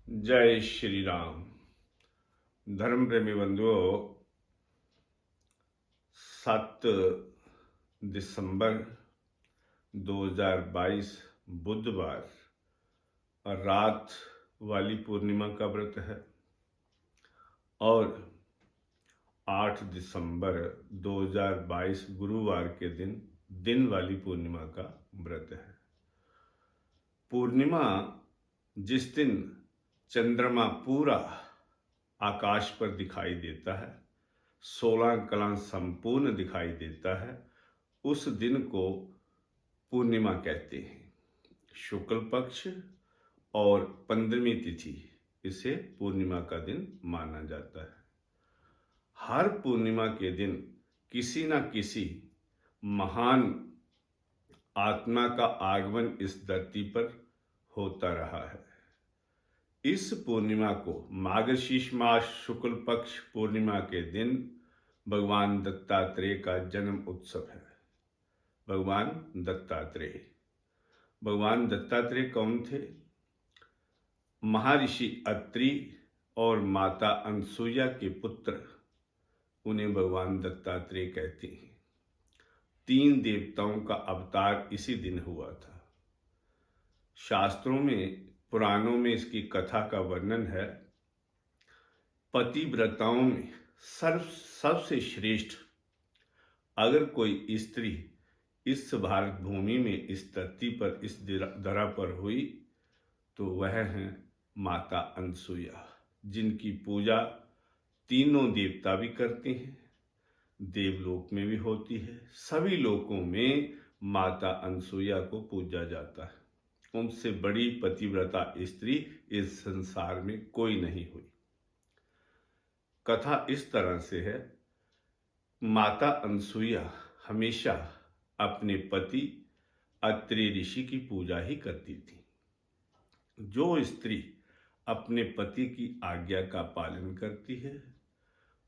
जय श्री राम। धर्म प्रेमी बंधुओं, 7 दिसंबर 2022 बुधवार और रात वाली पूर्णिमा का व्रत है और 8 दिसंबर 2022 गुरुवार के दिन वाली पूर्णिमा का व्रत है। पूर्णिमा जिस दिन चंद्रमा पूरा आकाश पर दिखाई देता है, 16 कला संपूर्ण दिखाई देता है, उस दिन को पूर्णिमा कहते हैं। शुक्ल पक्ष और 15वीं तिथि इसे पूर्णिमा का दिन माना जाता है। हर पूर्णिमा के दिन किसी न किसी महान आत्मा का आगमन इस धरती पर होता रहा है। इस पूर्णिमा को मार्गशीर्ष मास शुक्ल पक्ष पूर्णिमा के दिन भगवान दत्तात्रेय का जन्म उत्सव है। भगवान दत्तात्रेय कौन थे? महर्षि अत्रि और माता अनसुईया के पुत्र, उन्हें भगवान दत्तात्रेय कहते हैं। 3 देवताओं का अवतार इसी दिन हुआ था। शास्त्रों में, पुराणों में इसकी कथा का वर्णन है। पतिव्रताओं में सबसे श्रेष्ठ अगर कोई स्त्री इस भारत भूमि में, इस धरती पर, इस धरा पर हुई तो वह है माता अनसुईया, जिनकी पूजा तीनों देवता भी करते हैं, देवलोक में भी होती है। सभी लोकों में माता अनसुईया को पूजा जाता है। उनसे बड़ी पतिव्रता स्त्री इस संसार में कोई नहीं हुई। कथा इस तरह से है, माता अनसुईया हमेशा अपने पति अत्रि ऋषि की पूजा ही करती थी। जो स्त्री अपने पति की आज्ञा का पालन करती है,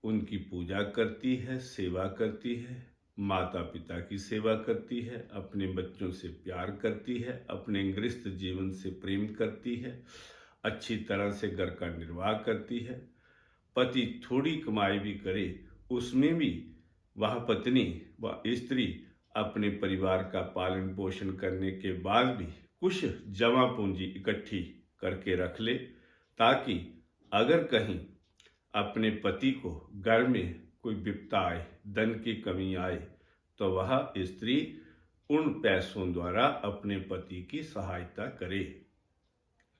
उनकी पूजा करती है, सेवा करती है, माता पिता की सेवा करती है, अपने बच्चों से प्यार करती है, अपने गृहस्थ जीवन से प्रेम करती है, अच्छी तरह से घर का निर्वाह करती है। पति थोड़ी कमाई भी करे, उसमें भी वह पत्नी, वह स्त्री अपने परिवार का पालन पोषण करने के बाद भी कुछ जमा पूंजी इकट्ठी करके रख ले, ताकि अगर कहीं अपने पति को घर में कोई विपदा आए, धन की कमी आए, तो वह स्त्री उन पैसों द्वारा अपने पति की सहायता करे।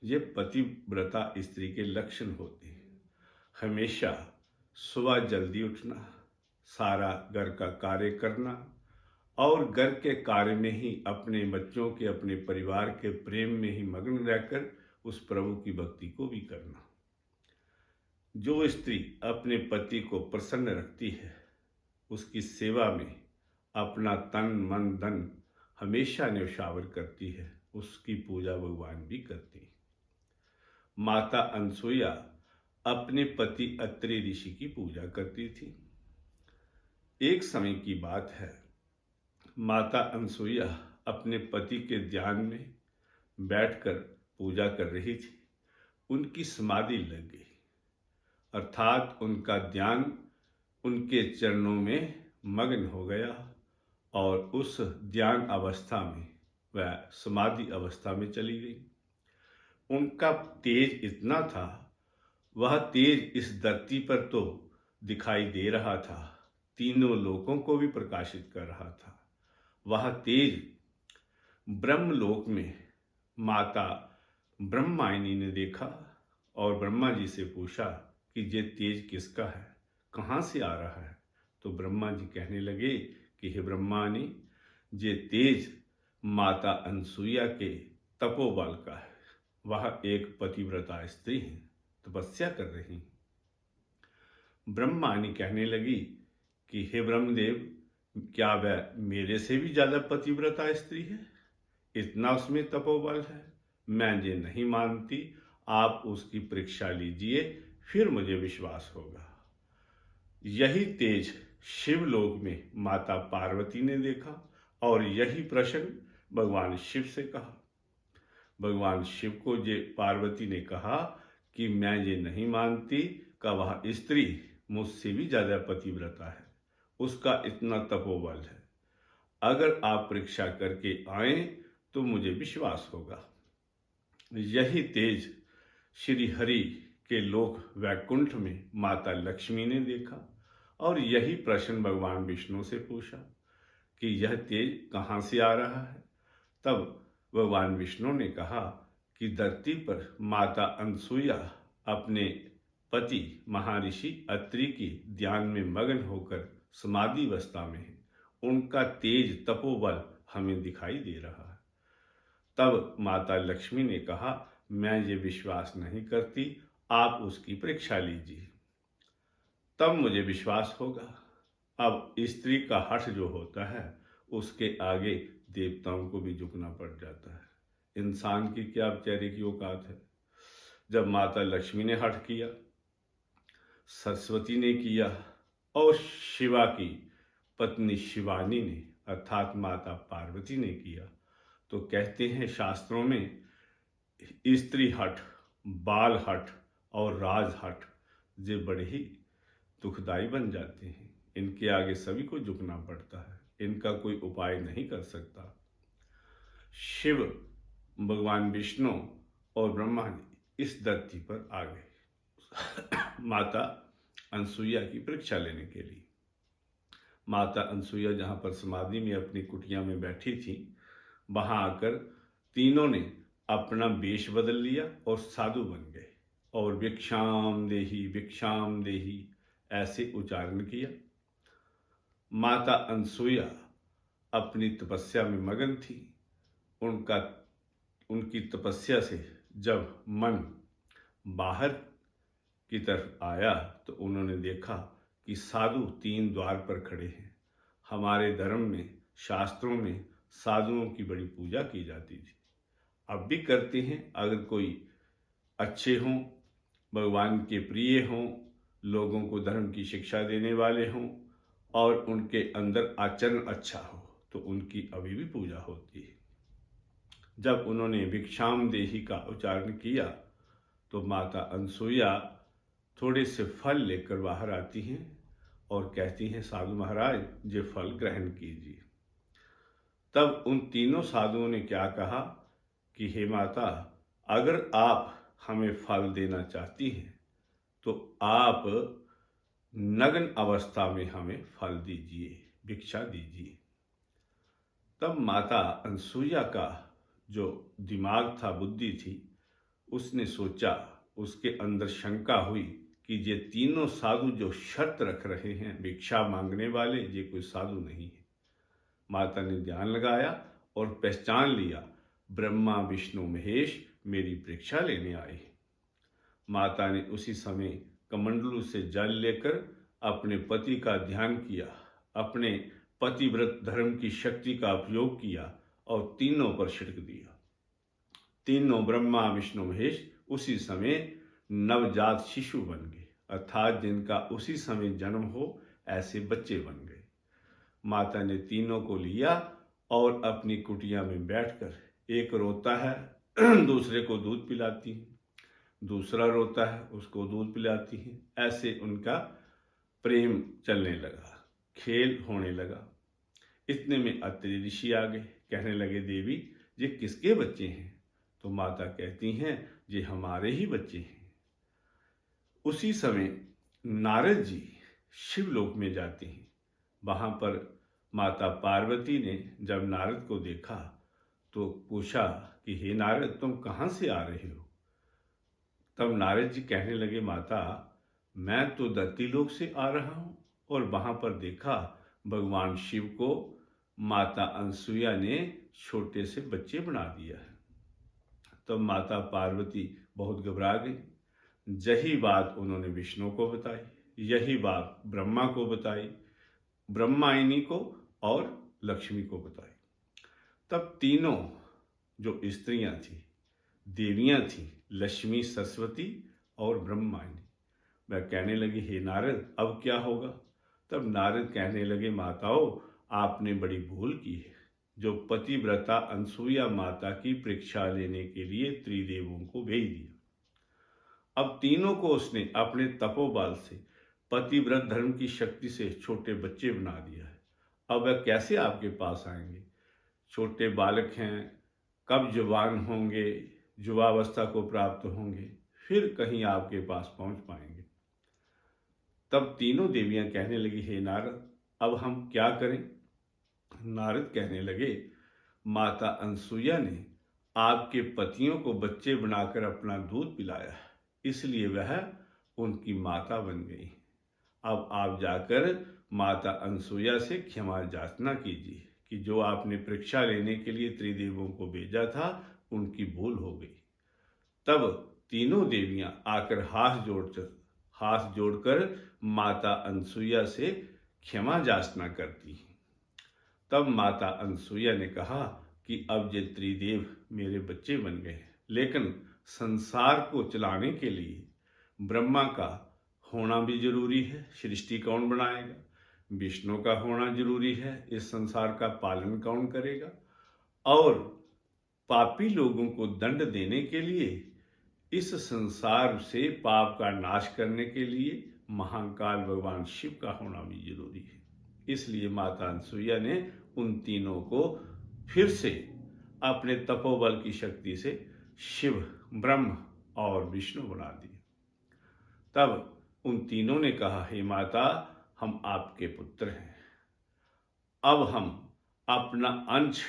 ये पतिव्रता स्त्री के लक्षण होते हैं। हमेशा सुबह जल्दी उठना, सारा घर का कार्य करना और घर के कार्य में ही अपने बच्चों के, अपने परिवार के प्रेम में ही मग्न रहकर उस प्रभु की भक्ति को भी करना। जो स्त्री अपने पति को प्रसन्न रखती है, उसकी सेवा में अपना तन मन धन हमेशा न्यौछावर करती है, उसकी पूजा भगवान भी करती है। माता अनसुईया अपने पति अत्रि ऋषि की पूजा करती थी। एक समय की बात है, माता अनसुईया अपने पति के ध्यान में बैठकर पूजा कर रही थी। उनकी समाधि लग गई, अर्थात उनका ध्यान उनके चरणों में मग्न हो गया और उस ध्यान अवस्था में, वह समाधि अवस्था में चली गई। उनका तेज इतना था, वह तेज इस धरती पर तो दिखाई दे रहा था, तीनों लोकों को भी प्रकाशित कर रहा था। वह तेज ब्रह्मलोक में माता ब्रह्मायनी ने देखा और ब्रह्मा जी से पूछा कि ये तेज किसका है, कहाँ से आ रहा है? तो ब्रह्मा जी कहने लगे कि हे ब्रह्मानी, ये तेज माता अनसुईया के तपोबल का है। वह एक पतिव्रता स्त्री है, तपस्या कर रही है। ब्रह्मानी कहने लगी कि हे ब्रह्मदेव, क्या वह मेरे से भी ज्यादा पतिव्रता स्त्री है? इतना उसमें तपोबल है? मैं ये नहीं मानती, आप उसकी परीक्षा लीजिए, फिर मुझे विश्वास होगा। यही तेज शिवलोक में माता पार्वती ने देखा और यही प्रश्न भगवान शिव से कहा। भगवान शिव को ये पार्वती ने कहा कि मैं ये नहीं मानती कि वह स्त्री मुझसे भी ज्यादा पतिव्रता है, उसका इतना तपोबल है। अगर आप परीक्षा करके आए तो मुझे विश्वास होगा। यही तेज श्री हरि के लोक वैकुंठ में माता लक्ष्मी ने देखा और यही प्रश्न भगवान विष्णु से पूछा कि यह तेज कहाँ से आ रहा है। तब भगवान विष्णु ने कहा कि धरती पर माता अनसुईया अपने पति महर्षि अत्रि की ध्यान में मगन होकर समाधि अवस्था में है, उनका तेज तपोबल हमें दिखाई दे रहा है। तब माता लक्ष्मी ने कहा, मैं ये विश्वास नहीं करती, आप उसकी परीक्षा लीजिए, तब मुझे विश्वास होगा। अब स्त्री का हठ जो होता है उसके आगे देवताओं को भी झुकना पड़ जाता है। इंसान की क्या बेचारे की औकात है। जब माता लक्ष्मी ने हठ किया, सरस्वती ने किया और शिवा की पत्नी शिवानी ने अर्थात माता पार्वती ने किया, तो कहते हैं शास्त्रों में स्त्री हठ, बाल हठ और राज हठ ये बड़े ही दुखदाई बन जाते हैं। इनके आगे सभी को झुकना पड़ता है, इनका कोई उपाय नहीं कर सकता। शिव, भगवान विष्णु और ब्रह्मा जी इस धरती पर आ गए माता अनसुईया की परीक्षा लेने के लिए। माता अनसुईया जहां पर समाधि में अपनी कुटिया में बैठी थी, वहां आकर तीनों ने अपना वेश बदल लिया और साधु बन गए और भिक्षाम देही ऐसे उच्चारण किया। माता अनसुईया अपनी तपस्या में मगन थी। उनकी तपस्या से जब मन बाहर की तरफ आया तो उन्होंने देखा कि साधु 3 द्वार पर खड़े हैं। हमारे धर्म में, शास्त्रों में साधुओं की बड़ी पूजा की जाती थी, अब भी करते हैं। अगर कोई अच्छे हों, भगवान के प्रिय हों, लोगों को धर्म की शिक्षा देने वाले हों और उनके अंदर आचरण अच्छा हो तो उनकी अभी भी पूजा होती है। जब उन्होंने भिक्षाम देही का उच्चारण किया तो माता अनसुईया थोड़े से फल लेकर बाहर आती हैं और कहती हैं, साधु महाराज ये फल ग्रहण कीजिए। तब उन तीनों साधुओं ने क्या कहा कि हे माता, अगर आप हमें फल देना चाहती हैं तो आप नग्न अवस्था में हमें फल दीजिए, भिक्षा दीजिए। तब माता अनसुईया का जो दिमाग था, बुद्धि थी, उसने सोचा, उसके अंदर शंका हुई कि ये तीनों साधु जो शर्त रख रहे हैं भिक्षा मांगने वाले, ये कोई साधु नहीं है। माता ने ध्यान लगाया और पहचान लिया, ब्रह्मा विष्णु महेश मेरी परीक्षा लेने आए हैं। माता ने उसी समय कमंडलू से जल लेकर अपने पति का ध्यान किया, अपने पतिव्रत धर्म की शक्ति का उपयोग किया और तीनों पर छिड़क दिया। तीनों ब्रह्मा विष्णु महेश उसी समय नवजात शिशु बन गए, अर्थात जिनका उसी समय जन्म हो ऐसे बच्चे बन गए। माता ने तीनों को लिया और अपनी कुटिया में बैठकर, एक रोता है दूसरे को दूध पिलाती है, दूसरा रोता है उसको दूध पिलाती है। ऐसे उनका प्रेम चलने लगा, खेल होने लगा। इतने में अत्रि ऋषि आ गए, कहने लगे, देवी ये किसके बच्चे हैं? तो माता कहती हैं, ये हमारे ही बच्चे हैं। उसी समय नारद जी शिवलोक में जाते हैं। वहां पर माता पार्वती ने जब नारद को देखा तो पूछा कि हे नारद, तुम कहाँ से आ रहे हो? तब नारद जी कहने लगे, माता मैं तो दत्तीलोक से आ रहा हूं और वहां पर देखा भगवान शिव को माता अनसुईया ने छोटे से बच्चे बना दिया है। तब माता पार्वती बहुत घबरा गई। यही बात उन्होंने विष्णु को बताई, यही बात ब्रह्मा को बताई, ब्रह्मायनी को और लक्ष्मी को बताई। तब तीनों जो स्त्रियां थी, देवियां थी, लक्ष्मी, सरस्वती और ब्रह्मायनी, वह कहने लगी, हे नारद अब क्या होगा? तब नारद कहने लगे, माताओं आपने बड़ी भूल की है, जो पतिव्रता अनसुईया माता की परीक्षा लेने के लिए त्रिदेवों को भेज दिया। अब तीनों को उसने अपने तपोबल से पतिव्रत धर्म की शक्ति से छोटे बच्चे बना दिया है। अब वह कैसे आपके पास आएंगे? छोटे बालक हैं, कब जवान होंगे, युवावस्था को प्राप्त होंगे, फिर कहीं आपके पास पहुंच पाएंगे। तब तीनों देवियां कहने लगी, हे नारद, अब हम क्या करें? नारद कहने लगे, माता अनसुईया ने आपके पतियों को बच्चे बनाकर अपना दूध पिलाया, इसलिए वह उनकी माता बन गई। अब आप जाकर माता अनसुईया से क्षमा याचना कीजिए कि जो आपने परीक्षा लेने के लिए त्रिदेवों को भेजा था, उनकी भूल हो गई। तब तीनों देवियां आकर हाथ जोड़कर माता अनसुईया से क्षमा याचना करती हैं। तब माता अनसुईया ने कहा कि अब ये त्रिदेव मेरे बच्चे बन गए, लेकिन संसार को चलाने के लिए ब्रह्मा का होना भी जरूरी है। सृष्टि कौन बनाएगा? विष्णु का होना जरूरी है। इस संसार का पालन कौन करेगा? और पापी लोगों को दंड देने के लिए, इस संसार से पाप का नाश करने के लिए महाकाल भगवान शिव का होना भी जरूरी है। इसलिए माता अनसुईया ने उन तीनों को फिर से अपने तपोबल की शक्ति से शिव, ब्रह्म और विष्णु बना दिए। तब उन तीनों ने कहा, हे माता, हम आपके पुत्र हैं। अब हम अपना अंश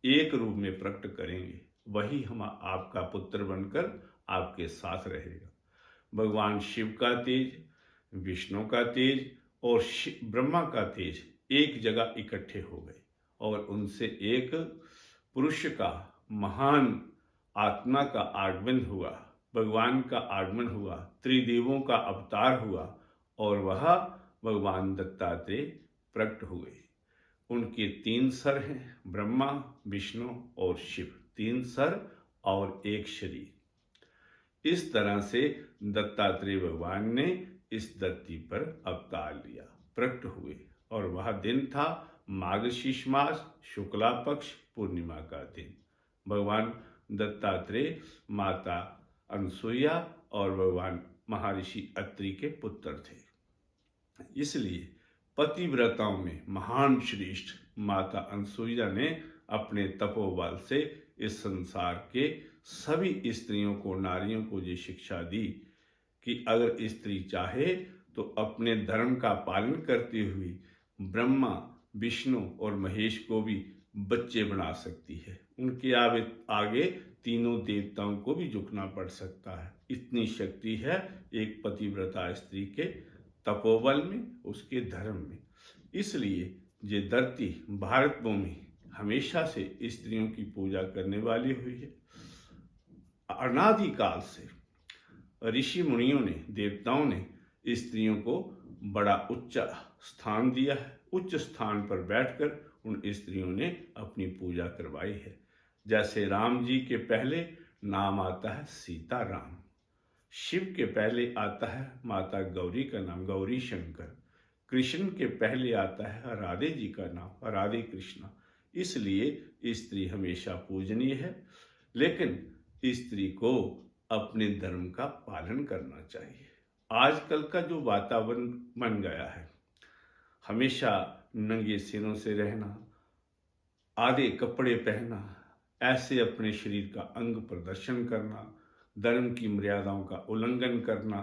एक रूप में प्रकट करेंगे, वही हम आपका पुत्र बनकर आपके साथ रहेगा। भगवान शिव का तेज, विष्णु का तेज और ब्रह्मा का तेज एक जगह इकट्ठे हो गए और उनसे एक पुरुष का, महान आत्मा का आगमन हुआ, भगवान का आगमन हुआ, त्रिदेवों का अवतार हुआ और वह भगवान दत्तात्रेय प्रकट हुए। उनके 3 सर हैं, ब्रह्मा, विष्णु और शिव। 3 सर और एक शरीर। इस तरह से दत्तात्रेय भगवान ने इस धरती पर अवतार लिया, प्रकट हुए। और वह दिन था मार्गशीर्ष मास शुक्ला पक्ष पूर्णिमा का दिन। भगवान दत्तात्रेय माता अनसुईया और भगवान महर्षि अत्रि के पुत्र थे। इसलिए पतिव्रताओं में महान श्रेष्ठ माता अनसुईया ने अपने तपोबल से इस संसार के सभी स्त्रियों को, नारियों को ये शिक्षा दी कि अगर स्त्री चाहे तो अपने धर्म का पालन करते हुए ब्रह्मा, विष्णु और महेश को भी बच्चे बना सकती है। उनके आगे तीनों देवताओं को भी झुकना पड़ सकता है। इतनी शक्ति है एक पतिव्रता स्त्री के तपोबल में, उसके धर्म में। इसलिए ये धरती, भारत भूमि हमेशा से स्त्रियों की पूजा करने वाली हुई है। अनादिकाल से ऋषि मुनियों ने, देवताओं ने स्त्रियों को बड़ा उच्च स्थान दिया है। उच्च स्थान पर बैठकर उन स्त्रियों ने अपनी पूजा करवाई है। जैसे राम जी के पहले नाम आता है सीता राम, शिव के पहले आता है माता गौरी का नाम गौरी शंकर, कृष्ण के पहले आता है राधे जी का नाम राधे कृष्णा। इसलिए स्त्री हमेशा पूजनीय है, लेकिन स्त्री को अपने धर्म का पालन करना चाहिए। आजकल का जो वातावरण बन गया है, हमेशा नंगे सिरों से रहना, आधे कपड़े पहनना, ऐसे अपने शरीर का अंग प्रदर्शन करना, धर्म की मर्यादाओं का उल्लंघन करना,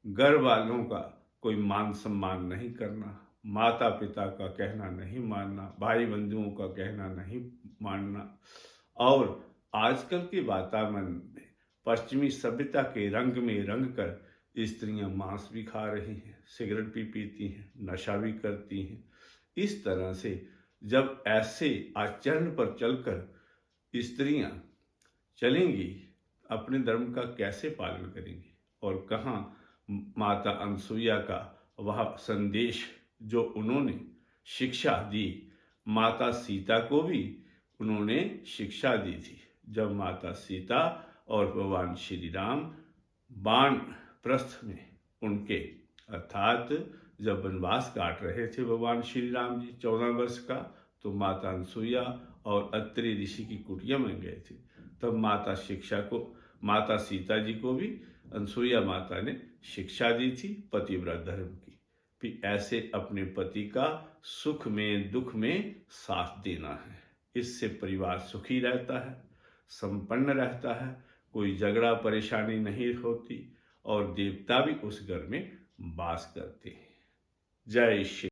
घर वालों का कोई मान सम्मान नहीं करना, माता पिता का कहना नहीं मानना, भाई बंधुओं का कहना नहीं मानना। और आजकल के वातावरण में पश्चिमी सभ्यता के रंग में रंग कर स्त्रियां मांस भी खा रही हैं, सिगरेट भी पीती हैं, नशा भी करती हैं। इस तरह से जब ऐसे आचरण पर चलकर स्त्रियां चलेंगी, अपने धर्म का कैसे पालन करेंगी? और कहाँ माता अनसुईया का वह संदेश जो उन्होंने शिक्षा दी, माता सीता को भी उन्होंने शिक्षा दी थी। जब माता सीता और भगवान श्री राम बाण प्रस्थ में उनके, अर्थात जब वनवास काट रहे थे भगवान श्री राम जी 14 वर्ष का, तो माता अनसुईया और अत्रि ऋषि की कुटिया में गए थे। तब माता सीता जी को भी अनसुईया माता ने शिक्षा दी थी पतिव्रत धर्म की, भी ऐसे अपने पति का सुख में दुख में साथ देना है। इससे परिवार सुखी रहता है, संपन्न रहता है, कोई झगड़ा परेशानी नहीं होती और देवता भी उस घर में वास करते हैं। जय श्री